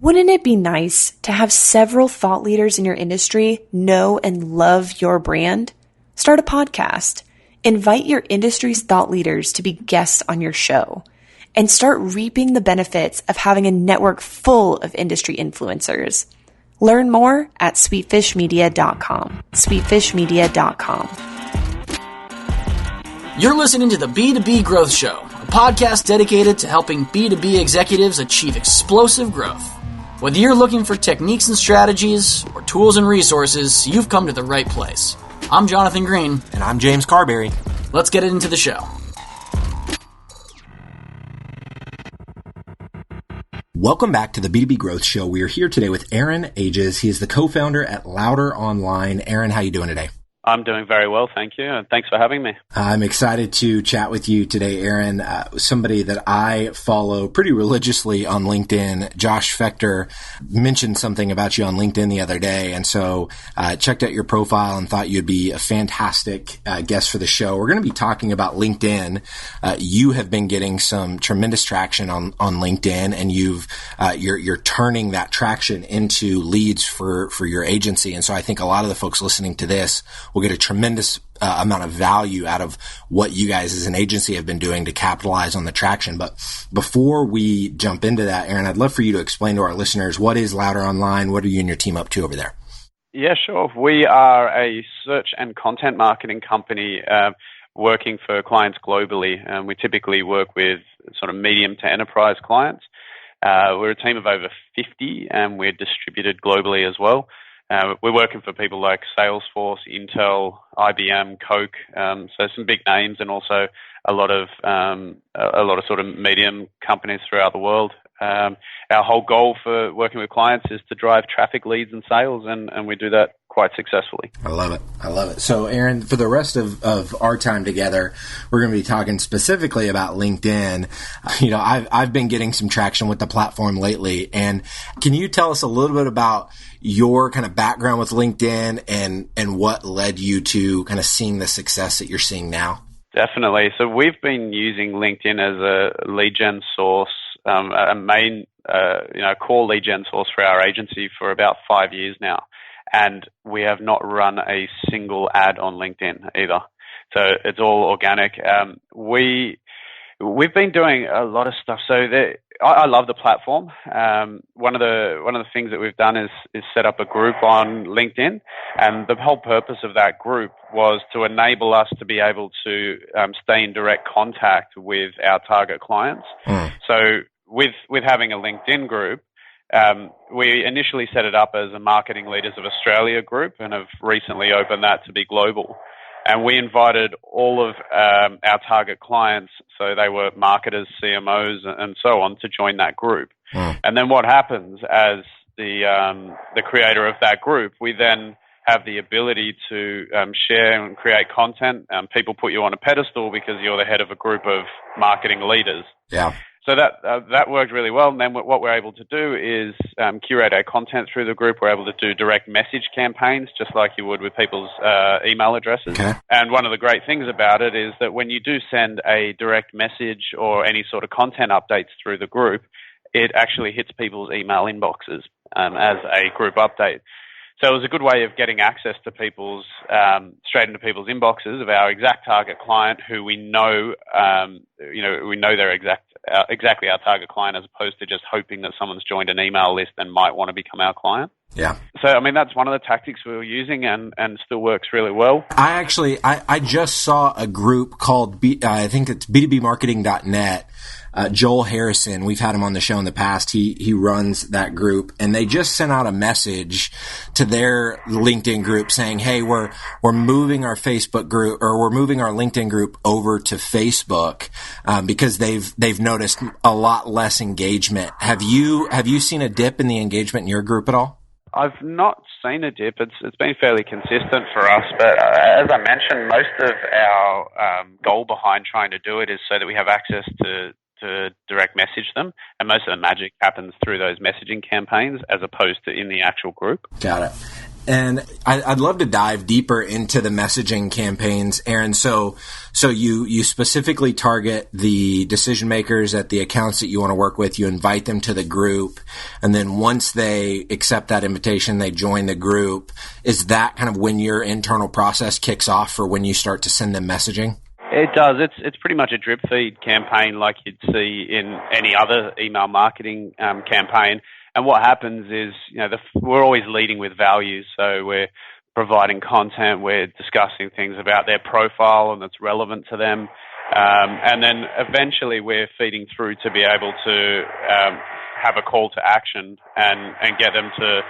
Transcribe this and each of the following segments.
Wouldn't it be nice to have several thought leaders in your industry know and love your brand? Start a podcast. Invite your industry's thought leaders to be guests on your show, and start reaping the benefits of having a network full of industry influencers. Learn more at sweetfishmedia.com. Sweetfishmedia.com. You're listening to the B2B Growth Show, a podcast dedicated to helping B2B executives achieve explosive growth. Whether you're looking for techniques and strategies or tools and resources, you've come to the right place. I'm Jonathan Green. And I'm James Carberry. Let's get into the show. Welcome back to the B2B Growth Show. We are here today with Aaron Agius. He is the co-founder at Louder Online. Aaron, how are you doing today? I'm doing very well, thank you, and thanks for having me. I'm excited to chat with you today, Aaron. Somebody that I follow pretty religiously on LinkedIn, Josh Fechter, mentioned something about you on LinkedIn the other day, and so checked out your profile and thought you'd be a fantastic guest for the show. We're going to be talking about LinkedIn. You have been getting some tremendous traction on LinkedIn, and you're turning that traction into leads for your agency. And so I think a lot of the folks listening to this will get a tremendous amount of value out of what you guys as an agency have been doing to capitalize on the traction. But before we jump into that, Aaron, I'd love for you to explain to our listeners, what is Louder Online? What are you and your team up to over there? Yeah, sure. We are a search and content marketing company working for clients globally. We typically work with sort of medium to enterprise clients. We're a team of over 50, and we're distributed globally as well. We're working for people like Salesforce, Intel, IBM, Coke, so some big names, and also a lot of sort of medium companies throughout the world. Our whole goal for working with clients is to drive traffic, leads, and sales, and we do that quite successfully. I love it. So, Aaron, for the rest of our time together, we're going to be talking specifically about LinkedIn. You know, I've been getting some traction with the platform lately, and can you tell us a little bit about your kind of background with LinkedIn and what led you to kind of seeing the success that you're seeing now? Definitely. So we've been using LinkedIn as a lead gen source, a main, core lead gen source for our agency for about 5 years now. And we have not run a single ad on LinkedIn either. So it's all organic. We've been doing a lot of stuff. So I love the platform. One of the things that we've done is set up a group on LinkedIn, and the whole purpose of that group was to enable us to be able to stay in direct contact with our target clients. So with having a LinkedIn group, we initially set it up as a Marketing Leaders of Australia group, and have recently opened that to be global. And we invited all of our target clients, so they were marketers, CMOs, and so on, to join that group. And then what happens as the creator of that group, we then have the ability to share and create content. People put you on a pedestal because you're the head of a group of marketing leaders. Yeah. So that worked really well. And then what we're able to do is curate our content through the group. We're able to do direct message campaigns, just like you would with people's email addresses. Okay. And one of the great things about it is that when you do send a direct message or any sort of content updates through the group, it actually hits people's email inboxes as a group update. So it was a good way of getting access to people's straight into people's inboxes of our exact target client, who we know, we know they're exactly our target client, as opposed to just hoping that someone's joined an email list and might want to become our client. Yeah. So, I mean, that's one of the tactics we were using, and still works really well. I just saw a group called, I think it's b2bmarketing.net. Joel Harrison, we've had him on the show in the past. He runs that group, and they just sent out a message to their LinkedIn group saying, "Hey, we're moving our Facebook group, or we're moving our LinkedIn group over to Facebook because they've noticed a lot less engagement." Have you seen a dip in the engagement in your group at all? I've not seen a dip. It's been fairly consistent for us, but as I mentioned, most of our goal behind trying to do it is so that we have access to direct message them, and most of the magic happens through those messaging campaigns as opposed to in the actual group. Got it. And I'd love to dive deeper into the messaging campaigns, Aaron. So you specifically target the decision makers at the accounts that you want to work with. You invite them to the group, and then once they accept that invitation, they join the group. Is that kind of when your internal process kicks off for when you start to send them messaging? It does. It's pretty much a drip feed campaign like you'd see in any other email marketing campaign. And what happens is, we're always leading with value. So we're providing content, we're discussing things about their profile and that's relevant to them. And then eventually we're feeding through to be able to have a call to action and get them to,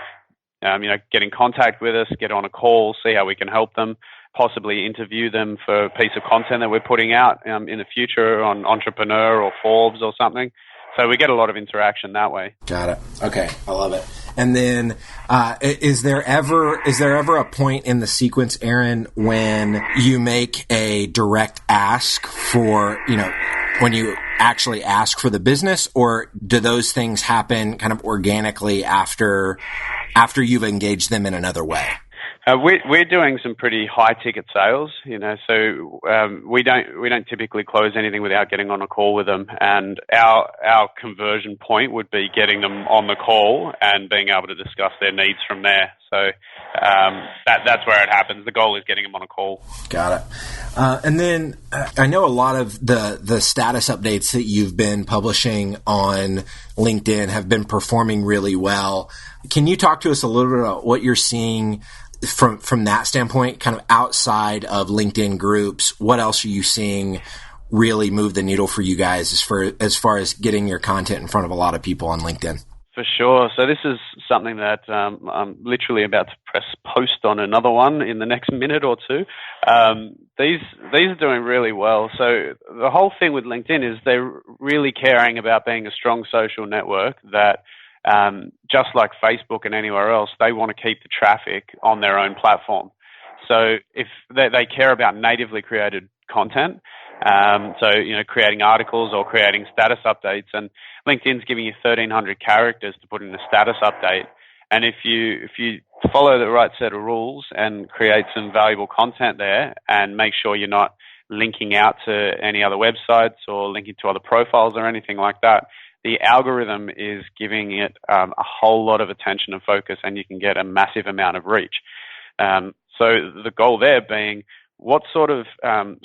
get in contact with us, get on a call, see how we can help them, possibly interview them for a piece of content that we're putting out in the future on Entrepreneur or Forbes or something. So we get a lot of interaction that way. Got it. Okay. I love it. And then, is there ever a point in the sequence, Aaron, when you make a direct ask for, when you actually ask for the business, or do those things happen kind of organically after you've engaged them in another way? We're doing some pretty high ticket sales, so we don't typically close anything without getting on a call with them. And our conversion point would be getting them on the call and being able to discuss their needs from there. So that's where it happens. The goal is getting them on a call. Got it. And then I know a lot of the status updates that you've been publishing on LinkedIn have been performing really well. Can you talk to us a little bit about what you're seeing from that standpoint, kind of outside of LinkedIn groups? What else are you seeing really move the needle for you guys as far as getting your content in front of a lot of people on LinkedIn? For sure. So this is something that I'm literally about to press post on another one in the next minute or two. These are doing really well. So the whole thing with LinkedIn is they're really caring about being a strong social network that just like Facebook and anywhere else, they want to keep the traffic on their own platform. So if they care about natively created content, creating articles or creating status updates, and LinkedIn's giving you 1,300 characters to put in a status update. And if you follow the right set of rules and create some valuable content there and make sure you're not linking out to any other websites or linking to other profiles or anything like that, the algorithm is giving it a whole lot of attention and focus, and you can get a massive amount of reach. So the goal there being, what sort of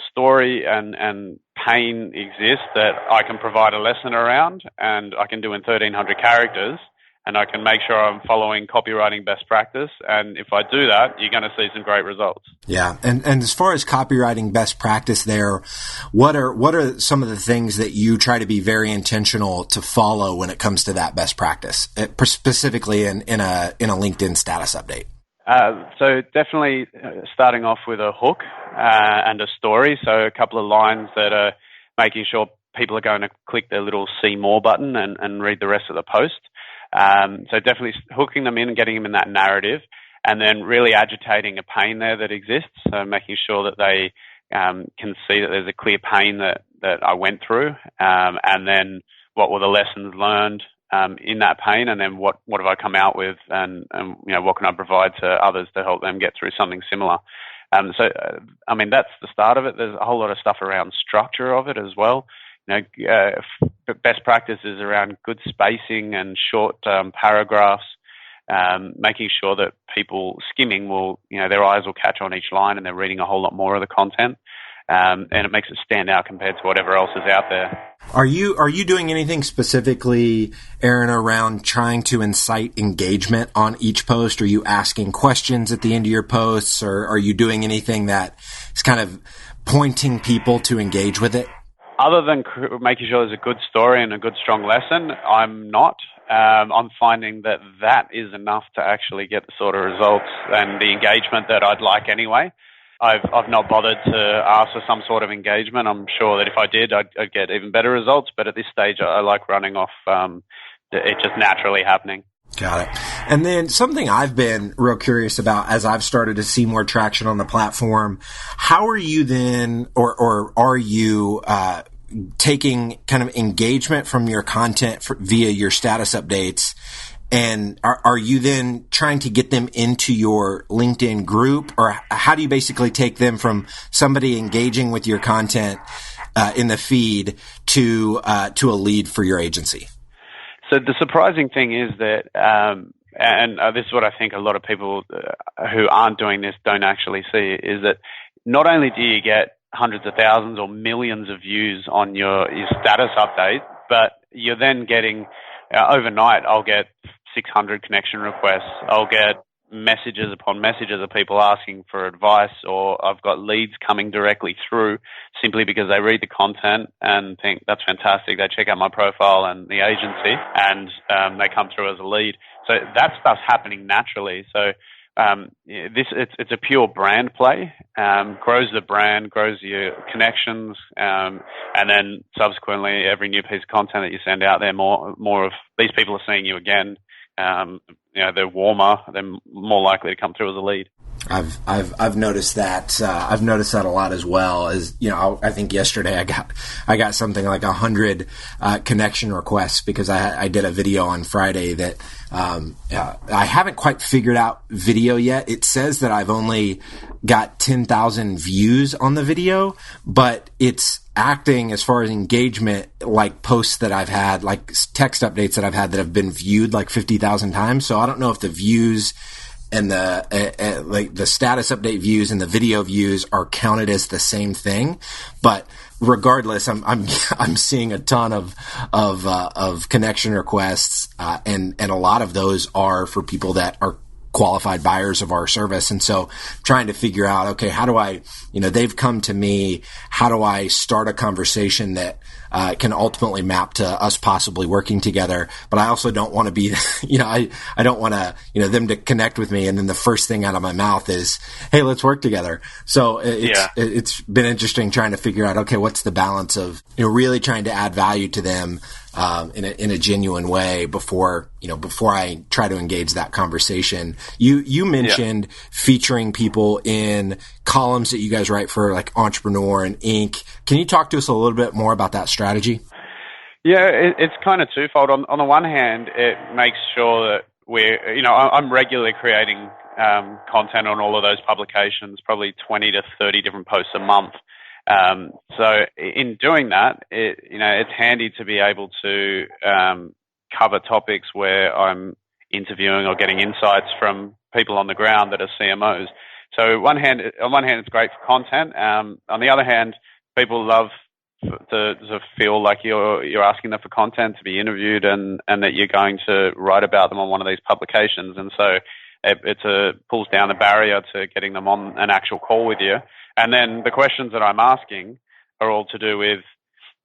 story and pain exists that I can provide a lesson around, and I can do in 1,300 characters, and I can make sure I'm following copywriting best practice. And if I do that, you're going to see some great results. Yeah. And as far as copywriting best practice there, what are some of the things that you try to be very intentional to follow when it comes to that best practice, specifically in a LinkedIn status update? So definitely starting off with a hook and a story. So a couple of lines that are making sure people are going to click the little see more button and read the rest of the post. So definitely hooking them in and getting them in that narrative, and then really agitating a pain there that exists. So making sure that they can see that there's a clear pain that I went through, and then what were the lessons learned in that pain, and then what have I come out with, and what can I provide to others to help them get through something similar. That's the start of it. There's a whole lot of stuff around structure of it as well. Best practices around good spacing and short paragraphs, making sure that people skimming their eyes will catch on each line and they're reading a whole lot more of the content. And it makes it stand out compared to whatever else is out there. Are you doing anything specifically, Aaron, around trying to incite engagement on each post? Are you asking questions at the end of your posts, or are you doing anything that is kind of pointing people to engage with it? Other than making sure there's a good story and a good, strong lesson, I'm not. I'm finding that is enough to actually get the sort of results and the engagement that I'd like anyway. I've not bothered to ask for some sort of engagement. I'm sure that if I did, I'd get even better results. But at this stage, I like running off it just naturally happening. Got it. And then something I've been real curious about as I've started to see more traction on the platform, how are you then, or are you taking kind of engagement from your content via your status updates And are you then trying to get them into your LinkedIn group, or how do you basically take them from somebody engaging with your content in the feed to a lead for your agency? So the surprising thing is that, and this is what I think a lot of people who aren't doing this don't actually see, is that not only do you get hundreds of thousands or millions of views on your status update, but you're then getting, overnight, I'll get 600 connection requests. I'll get messages upon messages of people asking for advice, or I've got leads coming directly through simply because they read the content and think that's fantastic. They check out my profile and the agency, and they come through as a lead. So that stuff's happening naturally. So it's a pure brand play. Grows the brand, grows your connections, and then subsequently every new piece of content that you send out there, more of these people are seeing you again. They're warmer, they're more likely to come through as a lead. I've noticed that. I've noticed that a lot as well. As I think yesterday I got something like 100 connection requests because I did a video on Friday that I haven't quite figured out video yet. It says that I've only got 10,000 views on the video, but it's acting as far as engagement like posts that I've had, like text updates that I've had that have been viewed like 50,000 times. So I don't know if the views and the like the status update views and the video views are counted as the same thing, but regardless, I'm seeing a ton of connection requests, and a lot of those are for people that are qualified buyers of our service. And so trying to figure out, okay, how do I, they've come to me, how do I start a conversation that can ultimately map to us possibly working together? But I also don't want to be, I don't want to, them to connect with me and then the first thing out of my mouth is, hey, let's work together. So it's been interesting trying to figure out, okay, what's the balance of, really trying to add value to them in a genuine way before I try to engage that conversation. You mentioned featuring people in columns that you guys write for like Entrepreneur and Inc. Can you talk to us a little bit more about that strategy? Yeah, it's kind of twofold. On the one hand, it makes sure that I'm regularly creating content on all of those publications, probably 20 to 30 different posts a month. So in doing that, it's handy to be able to cover topics where I'm interviewing or getting insights from people on the ground that are CMOs. So on one hand, it's great for content. On the other hand, people love to feel like you're asking them for content to be interviewed and that you're going to write about them on one of these publications. And so it pulls down the barrier to getting them on an actual call with you. And then the questions that I'm asking are all to do with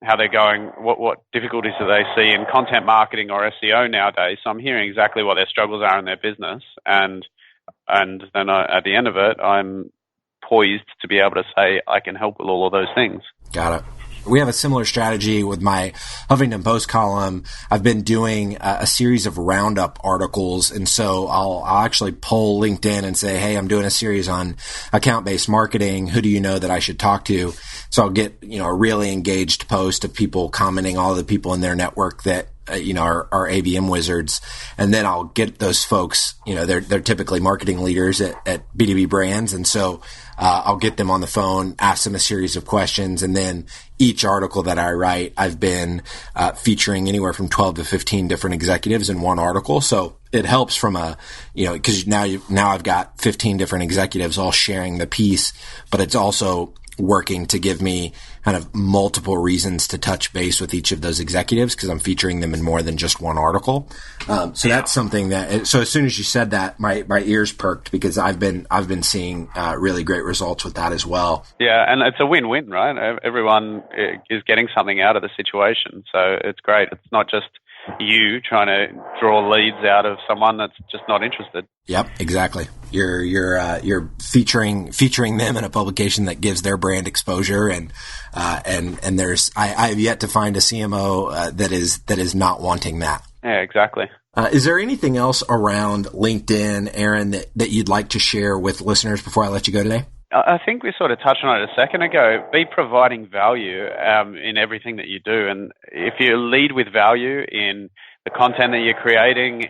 how they're going, what difficulties do they see in content marketing or SEO nowadays. So I'm hearing exactly what their struggles are in their business. And then at the end of it, I'm poised to be able to say, I can help with all of those things. Got it. We have a similar strategy with my Huffington Post column. I've been doing a series of roundup articles, and so I'll actually poll LinkedIn and say, hey, I'm doing a series on account-based marketing. Who do you know that I should talk to? So I'll get, a really engaged post of people commenting, all the people in their network that are ABM wizards. And then I'll get those folks, they're typically marketing leaders at B2B brands. And so I'll get them on the phone, ask them a series of questions. And then each article that I write, I've been featuring anywhere from 12 to 15 different executives in one article. So it helps from because now I've got 15 different executives all sharing the piece, but it's also working to give me kind of multiple reasons to touch base with each of those executives because I'm featuring them in more than just one article. So that's something so as soon as you said that, my ears perked because I've been seeing really great results with that as well. Yeah. And it's a win-win, right? Everyone is getting something out of the situation. So it's great. It's not just you trying to draw leads out of someone that's just not interested. Yep, exactly. You're featuring them in a publication that gives their brand exposure, and there's I have yet to find a CMO that is not wanting that. Yeah, exactly. Is there anything else around LinkedIn, Aaron, that you'd like to share with listeners before I let you go today? I think we sort of touched on it a second ago. Be providing value in everything that you do. And if you lead with value in the content that you're creating,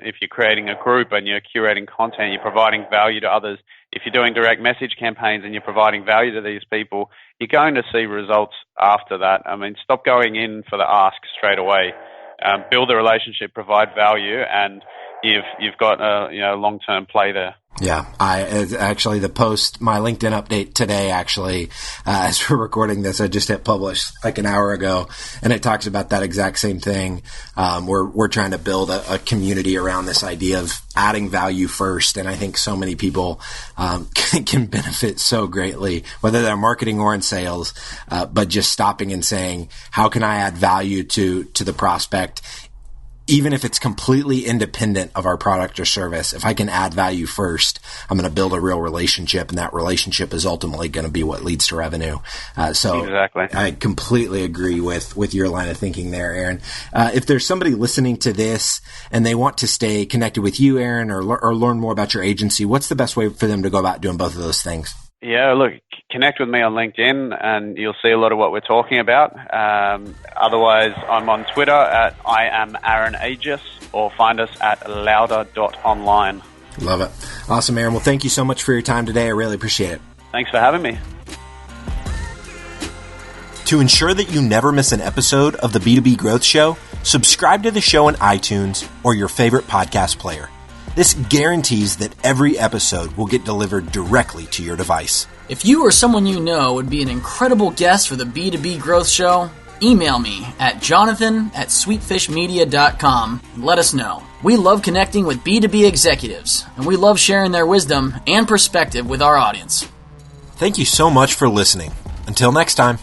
if you're creating a group and you're curating content, you're providing value to others. If you're doing direct message campaigns and you're providing value to these people, you're going to see results after that. I mean, stop going in for the ask straight away. Build a relationship, provide value, and you've got a long-term play there. Yeah, actually the post, my LinkedIn update today, actually, as we're recording this, I just hit publish like an hour ago, and it talks about that exact same thing. We're trying to build a community around this idea of adding value first, and I think so many people can benefit so greatly, whether they're marketing or in sales, but just stopping and saying, how can I add value to the prospect? Even if it's completely independent of our product or service, if I can add value first, I'm going to build a real relationship, and that relationship is ultimately going to be what leads to revenue. So exactly. I completely agree with your line of thinking there, Aaron. If there's somebody listening to this and they want to stay connected with you, Aaron, or learn more about your agency, what's the best way for them to go about doing both of those things? Yeah, look, connect with me on LinkedIn and you'll see a lot of what we're talking about. Otherwise, I'm on Twitter at I am Aaron Agius, or find us at louder.online. Love it. Awesome, Aaron. Well, thank you so much for your time today. I really appreciate it. Thanks for having me. To ensure that you never miss an episode of the B2B Growth Show, subscribe to the show in iTunes or your favorite podcast player. This guarantees that every episode will get delivered directly to your device. If you or someone you know would be an incredible guest for the B2B Growth Show, email me at jonathan@sweetfishmedia.com and let us know. We love connecting with B2B executives, and we love sharing their wisdom and perspective with our audience. Thank you so much for listening. Until next time.